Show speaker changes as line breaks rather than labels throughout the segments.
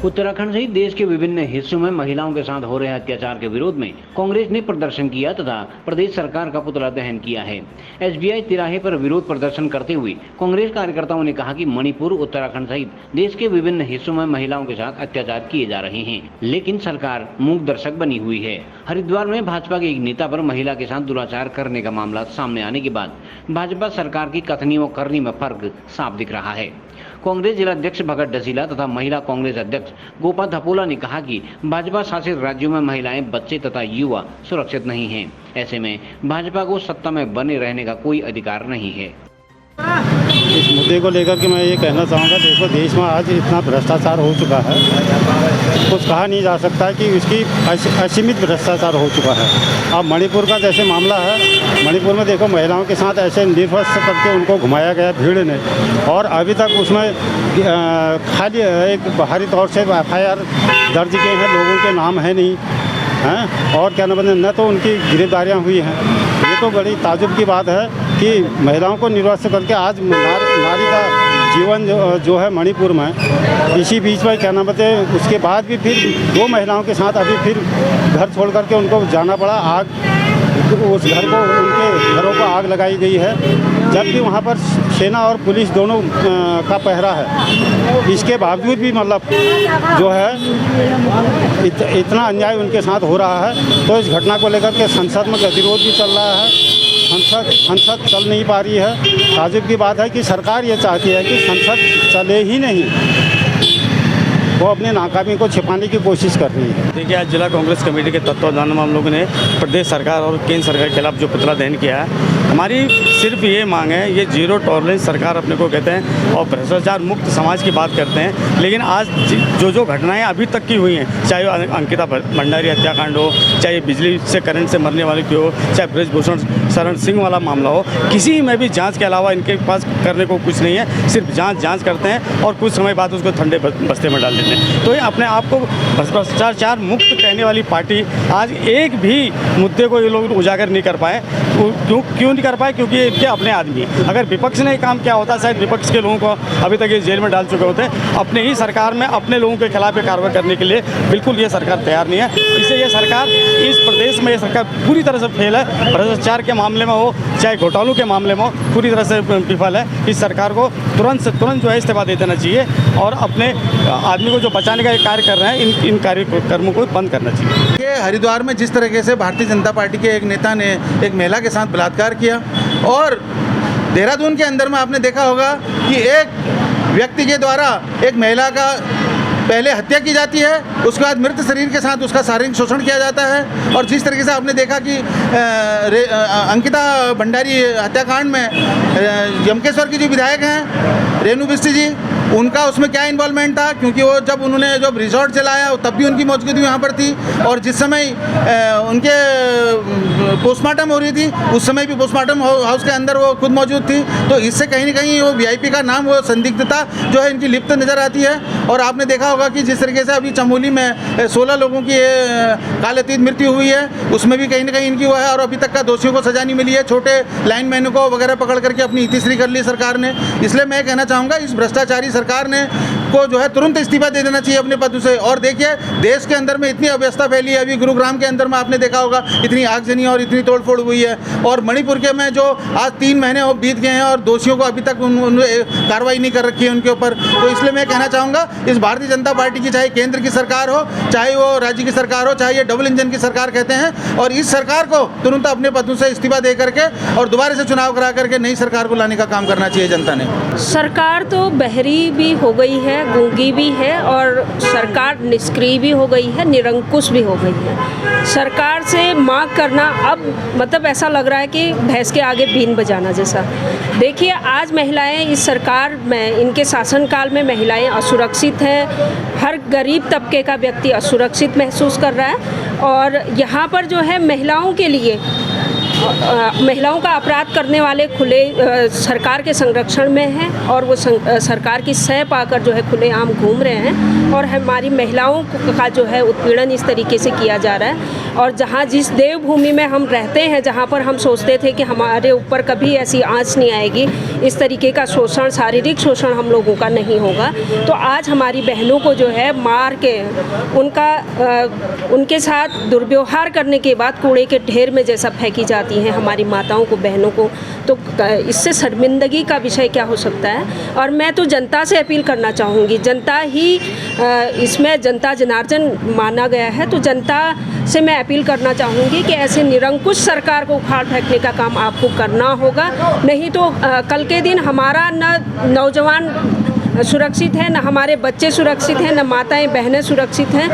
उत्तराखंड सहित देश के विभिन्न हिस्सों में महिलाओं के साथ हो रहे अत्याचार के विरोध में कांग्रेस ने प्रदर्शन किया तथा प्रदेश सरकार का पुतला दहन किया है। एसबीआई तिराहे पर विरोध प्रदर्शन करते हुए कांग्रेस कार्यकर्ताओं ने कहा कि मणिपुर, उत्तराखंड सहित देश के विभिन्न हिस्सों में महिलाओं के साथ अत्याचार किए जा रहे हैं, लेकिन सरकार मूक दर्शक बनी हुई है। हरिद्वार में भाजपा के एक नेता पर महिला के साथ दुराचार करने का मामला सामने आने के बाद भाजपा सरकार की कथनी व करनी में फर्क साफ दिख रहा है। कांग्रेस जिलाध्यक्ष भगत डसीला तथा महिला कांग्रेस अध्यक्ष गोपा धपोला ने कहा कि भाजपा शासित राज्यों में महिलाएं, बच्चे तथा युवा सुरक्षित नहीं हैं। ऐसे में भाजपा को सत्ता में बने रहने का कोई अधिकार नहीं है।
इस मुद्दे को लेकर के मैं ये कहना चाहूँगा, देखो देश में आज इतना भ्रष्टाचार हो चुका है, कुछ कहा नहीं जा सकता है कि उसकी असीमित भ्रष्टाचार हो चुका है। अब मणिपुर का जैसे मामला है, मणिपुर में देखो महिलाओं के साथ ऐसे निर्वस्त्र करके उनको घुमाया गया भीड़ ने, और अभी तक उसमें खाली एक बाहरी तौर से FIR दर्ज किए हैं, लोगों के नाम है नहीं हैं, और क्या न तो उनकी गिरफ्तारियाँ हुई हैं। ये तो बड़ी ताजुब की बात है कि महिलाओं को निर्वस्त्र करके आज नारी का जीवन जो है मणिपुर में, इसी बीच में क्या नाम है, उसके बाद भी फिर 2 महिलाओं के साथ अभी फिर घर छोड़ करके उनको जाना पड़ा। आग उस घर को, उनके घरों को आग लगाई गई है, जबकि वहाँ पर सेना और पुलिस दोनों का पहरा है। इसके बावजूद भी मतलब जो है इतना अन्याय उनके साथ हो रहा है। तो इस घटना को लेकर के संसद में गतिरोध भी चल रहा है। संसद चल नहीं पा रही है। ताजुब की बात है कि सरकार ये चाहती है कि संसद चले ही नहीं, वो अपने नाकामी को छिपाने की कोशिश कर रही है।
देखिए, आज जिला कांग्रेस कमेटी के तत्वावधान में हम लोगों ने प्रदेश सरकार और केंद्र सरकार के खिलाफ जो पुतला दहन किया है, हमारी सिर्फ ये मांग है, ये जीरो टॉलरेंस सरकार अपने को कहते हैं और भ्रष्टाचार मुक्त समाज की बात करते हैं, लेकिन आज जो घटनाएं अभी तक की हुई हैं, चाहे अंकिता भंडारी हत्याकांड हो, चाहे बिजली से करंट से मरने वाले की हो, चाहे ब्रजभूषण शरण सिंह वाला मामला हो, किसी में भी जाँच के अलावा इनके पास करने को कुछ नहीं है। सिर्फ जाँच करते हैं और कुछ समय बाद उसको ठंडे बस्ते में डाल देते हैं। तो ये अपने आप को भ्रष्टाचार मुक्त कहने वाली पार्टी आज एक भी मुद्दे को ये लोग उजागर नहीं कर पाए। क्यों नहीं कर पाए? क्योंकि इनके अपने आदमी, अगर विपक्ष ने काम किया होता, शायद विपक्ष के लोगों को अभी तक ये जेल में डाल चुके होते। अपने ही सरकार में अपने लोगों के खिलाफ कार्रवाई करने के लिए बिल्कुल ये सरकार तैयार नहीं है। इससे ये सरकार, इस प्रदेश में ये सरकार पूरी तरह से फेल है। भ्रष्टाचार के मामले में हो, चाहे घोटालों के मामले में हो, पूरी तरह से विफल है। इस सरकार को तुरंत से तुरंत जो है इस्तीफा दे देना चाहिए और अपने आदमी को जो बचाने का कार्य कर रहे हैं, इन कार्यक्रमों को बंद करना चाहिए।
हरिद्वार में जिस तरीके से भारतीय जनता पार्टी के एक नेता ने एक महिला के साथ बलात्कार किया, और देहरादून के अंदर में आपने देखा होगा कि एक व्यक्ति के द्वारा एक महिला का पहले हत्या की जाती है, उसके बाद मृत शरीर के साथ उसका शारीरिक शोषण किया जाता है। और जिस तरीके से आपने देखा कि अंकिता भंडारी हत्याकांड में यमकेश्वर की जो विधायक हैं रेणु बिष्ट जी, उनका उसमें क्या इन्वॉल्वमेंट था, क्योंकि वो जब रिजॉर्ट चलाया तब भी उनकी मौजूदगी वहाँ पर थी, और जिस समय उनके पोस्टमार्टम हो रही थी उस समय भी पोस्टमार्टम हाउस के अंदर वो खुद मौजूद थी। तो इससे कहीं ना कहीं वो VIP का नाम, वो संदिग्धता जो है इनकी लिप्त नज़र आती है। और आपने देखा होगा कि जिस तरीके से अभी चमोली में 16 लोगों की कालातीत मृत्यु हुई है, उसमें भी कहीं ना कहीं इनकी वो है, और अभी तक का दोषियों को सजा नहीं मिली है। छोटे लाइनमैनों को वगैरह पकड़ करके अपनी इतिश्री कर ली सरकार ने। इसलिए मैं कहना चाहूँगा, इस भ्रष्टाचारी सरकार ने को जो है तुरंत इस्तीफा दे देना चाहिए अपने पद से। और देखिए, देश के अंदर में इतनी अव्यवस्था फैली है, अभी गुरुग्राम के अंदर में आपने देखा होगा इतनी आगजनी और इतनी तोड़फोड़ हुई है, और मणिपुर के में जो आज 3 महीने बीत गए हैं और दोषियों को अभी तक कार्रवाई नहीं कर रखी है उनके ऊपर। तो इसलिए मैं कहना चाहूँगा, इस भारतीय जनता पार्टी की, चाहे केंद्र की सरकार हो, चाहे वो राज्य की सरकार हो, चाहे ये डबल इंजन की सरकार कहते हैं, और इस सरकार को तुरंत अपने पदों से इस्तीफा दे करके और दोबारा से चुनाव करा करके नई सरकार को लाने का काम करना चाहिए जनता ने।
सरकार तो बहरी भी हो गई है, गूंगी भी है, और सरकार निष्क्रिय भी हो गई है, निरंकुश भी हो गई है। सरकार से मांग करना अब मतलब ऐसा लग रहा है कि भैंस के आगे बीन बजाना जैसा। देखिए, आज महिलाएं इस सरकार में, इनके शासनकाल में महिलाएं असुरक्षित हैं। हर गरीब तबके का व्यक्ति असुरक्षित महसूस कर रहा है, और यहाँ पर जो है महिलाओं के लिए महिलाओं का अपराध करने वाले खुले सरकार के संरक्षण में हैं और वो सरकार की सह पाकर जो है खुलेआम घूम रहे हैं और हमारी महिलाओं का जो है उत्पीड़न इस तरीके से किया जा रहा है। और जहाँ जिस देवभूमि में हम रहते हैं, जहाँ पर हम सोचते थे कि हमारे ऊपर कभी ऐसी आँच नहीं आएगी, इस तरीके का शोषण, शारीरिक शोषण हम लोगों का नहीं होगा, तो आज हमारी बहनों को जो है मार के उनके साथ दुर्व्यवहार करने के बाद कूड़े के ढेर में जैसा फेंकी जाती हैं हमारी माताओं को, बहनों को, तो इससे शर्मिंदगी का विषय क्या हो सकता है। और मैं तो जनता से अपील करना चाहूँगी, जनता ही इसमें जनता जनार्दन माना गया है, तो जनता से मैं अपील करना चाहूँगी कि ऐसे निरंकुश सरकार को उखाड़ फेंकने का काम आपको करना होगा, नहीं तो कल के दिन हमारा न नौजवान सुरक्षित है, न हमारे बच्चे सुरक्षित हैं, न माताएं बहनें सुरक्षित हैं।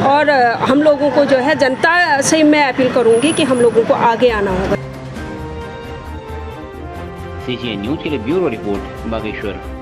और हम लोगों को जो है जनता से मैं अपील करूँगी कि हम लोगों को आगे आना होगा।
CCN न्यूज़ के लिए ब्यूरो रिपोर्ट बागेश्वर।